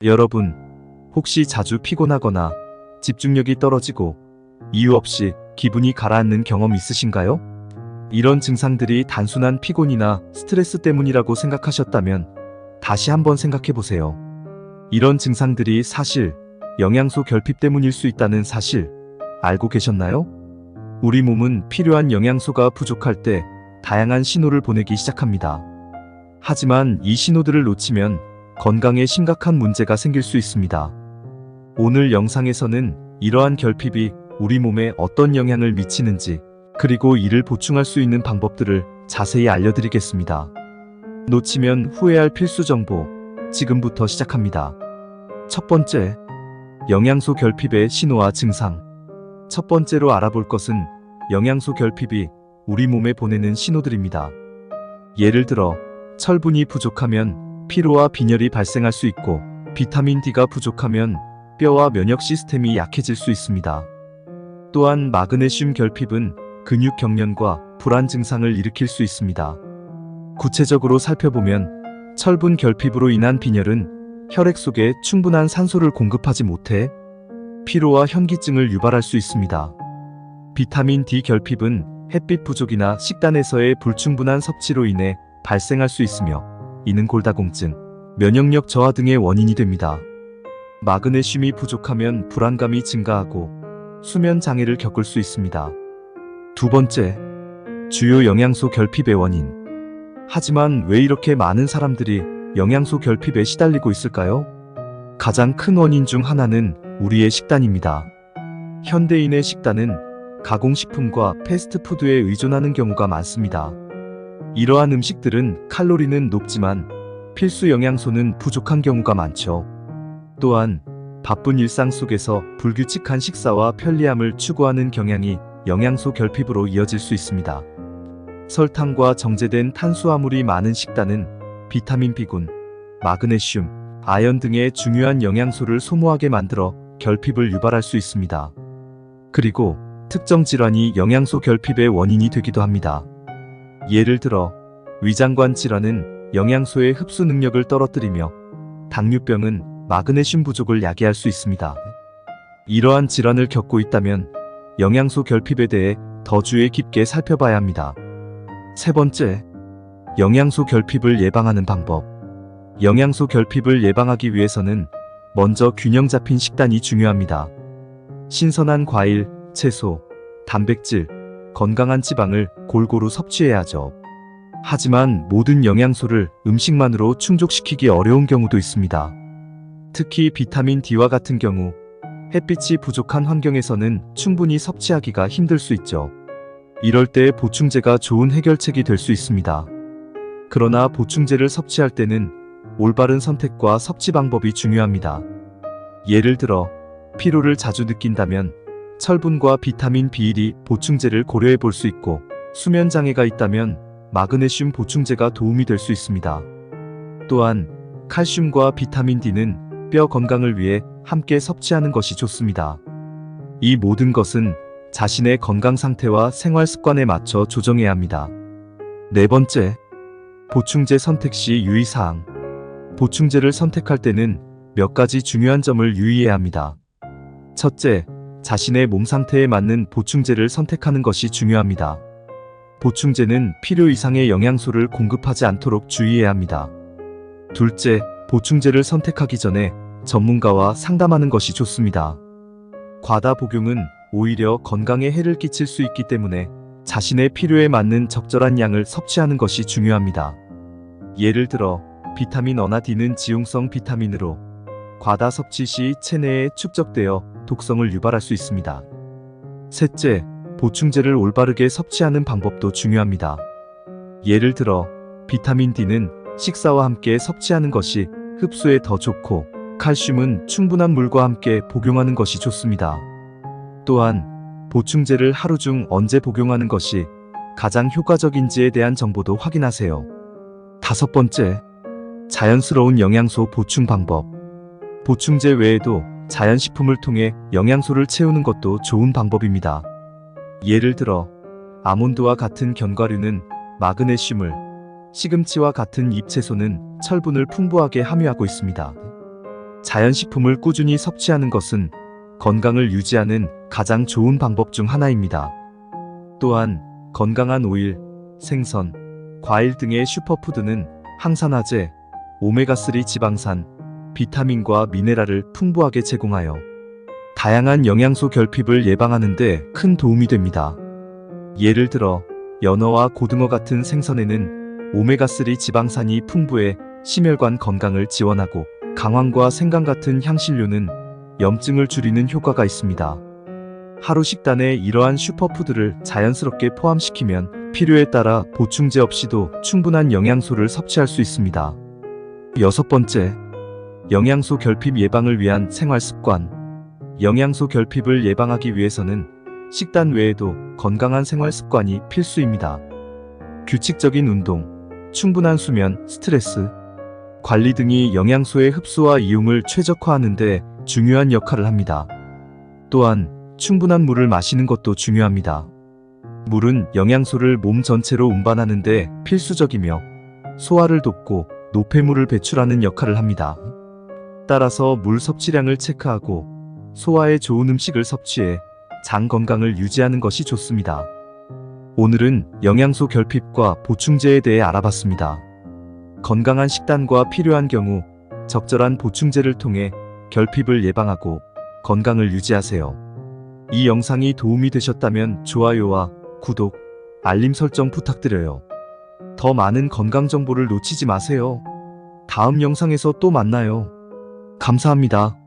여러분, 혹시 자주 피곤하거나 집중력이 떨어지고 이유 없이 기분이 가라앉는 경험 있으신가요? 이런 증상들이 단순한 피곤이나 스트레스 때문이라고 생각하셨다면 다시 한번 생각해 보세요. 이런 증상들이 사실 영양소 결핍 때문일 수 있다는 사실 알고 계셨나요? 우리 몸은 필요한 영양소가 부족할 때 다양한 신호를 보내기 시작합니다. 하지만 이 신호들을 놓치면 건강에 심각한 문제가 생길 수 있습니다. 오늘 영상에서는 이러한 결핍이 우리 몸에 어떤 영향을 미치는지, 그리고 이를 보충할 수 있는 방법들을 자세히 알려드리겠습니다. 놓치면 후회할 필수 정보, 지금부터 시작합니다. 첫 번째, 영양소 결핍의 신호와 증상. 첫 번째로 알아볼 것은 영양소 결핍이 우리 몸에 보내는 신호들입니다. 예를 들어, 철분이 부족하면 피로와 빈혈이 발생할 수 있고, 비타민 D가 부족하면 뼈와 면역 시스템이 약해질 수 있습니다. 또한 마그네슘 결핍은 근육 경련과 불안 증상을 일으킬 수 있습니다. 구체적으로 살펴보면 철분 결핍으로 인한 빈혈은 혈액 속에 충분한 산소를 공급하지 못해 피로와 현기증을 유발할 수 있습니다. 비타민 D 결핍은 햇빛 부족이나 식단에서의 불충분한 섭취로 인해 발생할 수 있으며, 이는 골다공증, 면역력 저하 등의 원인이 됩니다. 마그네슘이 부족하면 불안감이 증가하고 수면 장애를 겪을 수 있습니다. 두 번째, 주요 영양소 결핍의 원인. 하지만 왜 이렇게 많은 사람들이 영양소 결핍에 시달리고 있을까요? 가장 큰 원인 중 하나는 우리의 식단입니다. 현대인의 식단은 가공식품과 패스트푸드에 의존하는 경우가 많습니다. 이러한 음식들은 칼로리는 높지만 필수 영양소는 부족한 경우가 많죠. 또한 바쁜 일상 속에서 불규칙한 식사와 편리함을 추구하는 경향이 영양소 결핍으로 이어질 수 있습니다. 설탕과 정제된 탄수화물이 많은 식단은 비타민 B군, 마그네슘, 아연 등의 중요한 영양소를 소모하게 만들어 결핍을 유발할 수 있습니다. 그리고 특정 질환이 영양소 결핍의 원인이 되기도 합니다. 예를 들어, 위장관 질환은 영양소의 흡수 능력을 떨어뜨리며, 당뇨병은 마그네슘 부족을 야기할 수 있습니다. 이러한 질환을 겪고 있다면 영양소 결핍에 대해 더 주의 깊게 살펴봐야 합니다. 세 번째, 영양소 결핍을 예방하는 방법. 영양소 결핍을 예방하기 위해서는 먼저 균형 잡힌 식단이 중요합니다. 신선한 과일, 채소, 단백질, 건강한 지방을 골고루 섭취해야죠. 하지만 모든 영양소를 음식만으로 충족시키기 어려운 경우도 있습니다. 특히 비타민 D와 같은 경우 햇빛이 부족한 환경에서는 충분히 섭취하기가 힘들 수 있죠. 이럴 때 보충제가 좋은 해결책이 될 수 있습니다. 그러나 보충제를 섭취할 때는 올바른 선택과 섭취 방법이 중요합니다. 예를 들어, 피로를 자주 느낀다면 철분과 비타민 B1이 보충제를 고려해 볼 수 있고, 수면 장애가 있다면 마그네슘 보충제가 도움이 될 수 있습니다. 또한 칼슘과 비타민 D는 뼈 건강을 위해 함께 섭취하는 것이 좋습니다. 이 모든 것은 자신의 건강 상태와 생활 습관에 맞춰 조정해야 합니다. 네 번째, 보충제 선택 시 유의사항. 보충제를 선택할 때는 몇 가지 중요한 점을 유의해야 합니다. 첫째, 자신의 몸 상태에 맞는 보충제를 선택하는 것이 중요합니다. 보충제는 필요 이상의 영양소를 공급하지 않도록 주의해야 합니다. 둘째, 보충제를 선택하기 전에 전문가와 상담하는 것이 좋습니다. 과다 복용은 오히려 건강에 해를 끼칠 수 있기 때문에 자신의 필요에 맞는 적절한 양을 섭취하는 것이 중요합니다. 예를 들어, 비타민 A나 D는 지용성 비타민으로 과다 섭취 시 체내에 축적되어 독성을 유발할 수 있습니다. 셋째, 보충제를 올바르게 섭취하는 방법도 중요합니다. 예를 들어, 비타민 D는 식사와 함께 섭취하는 것이 흡수에 더 좋고, 칼슘은 충분한 물과 함께 복용하는 것이 좋습니다. 또한 보충제를 하루 중 언제 복용하는 것이 가장 효과적인지에 대한 정보도 확인하세요. 다섯 번째, 자연스러운 영양소 보충 방법. 보충제 외에도 자연식품을 통해 영양소를 채우는 것도 좋은 방법입니다. 예를 들어, 아몬드와 같은 견과류는 마그네슘을, 시금치와 같은 잎채소는 철분을 풍부하게 함유하고 있습니다. 자연식품을 꾸준히 섭취하는 것은 건강을 유지하는 가장 좋은 방법 중 하나입니다. 또한 건강한 오일, 생선, 과일 등의 슈퍼푸드는 항산화제, 오메가3 지방산, 비타민과 미네랄을 풍부하게 제공하여 다양한 영양소 결핍을 예방하는 데 큰 도움이 됩니다. 예를 들어 연어와 고등어 같은 생선에는 오메가3 지방산이 풍부해 심혈관 건강을 지원하고 강황과 생강 같은 향신료는 염증을 줄이는 효과가 있습니다. 하루 식단에 이러한 슈퍼푸드를 자연스럽게 포함시키면 필요에 따라 보충제 없이도 충분한 영양소를 섭취할 수 있습니다. 6번째, 영양소 결핍 예방을 위한 생활습관. 영양소 결핍을 예방하기 위해서는 식단 외에도 건강한 생활습관이 필수입니다. 규칙적인 운동, 충분한 수면, 스트레스 관리 등이 영양소의 흡수와 이용을 최적화하는 데 중요한 역할을 합니다. 또한 충분한 물을 마시는 것도 중요합니다. 물은 영양소를 몸 전체로 운반하는 데 필수적이며 소화를 돕고 노폐물을 배출하는 역할을 합니다. 따라서 물 섭취량을 체크하고 소화에 좋은 음식을 섭취해 장 건강을 유지하는 것이 좋습니다. 오늘은 영양소 결핍과 보충제에 대해 알아봤습니다. 건강한 식단과 필요한 경우 적절한 보충제를 통해 결핍을 예방하고 건강을 유지하세요. 이 영상이 도움이 되셨다면 좋아요와 구독, 알림 설정 부탁드려요. 더 많은 건강 정보를 놓치지 마세요. 다음 영상에서 또 만나요. 감사합니다.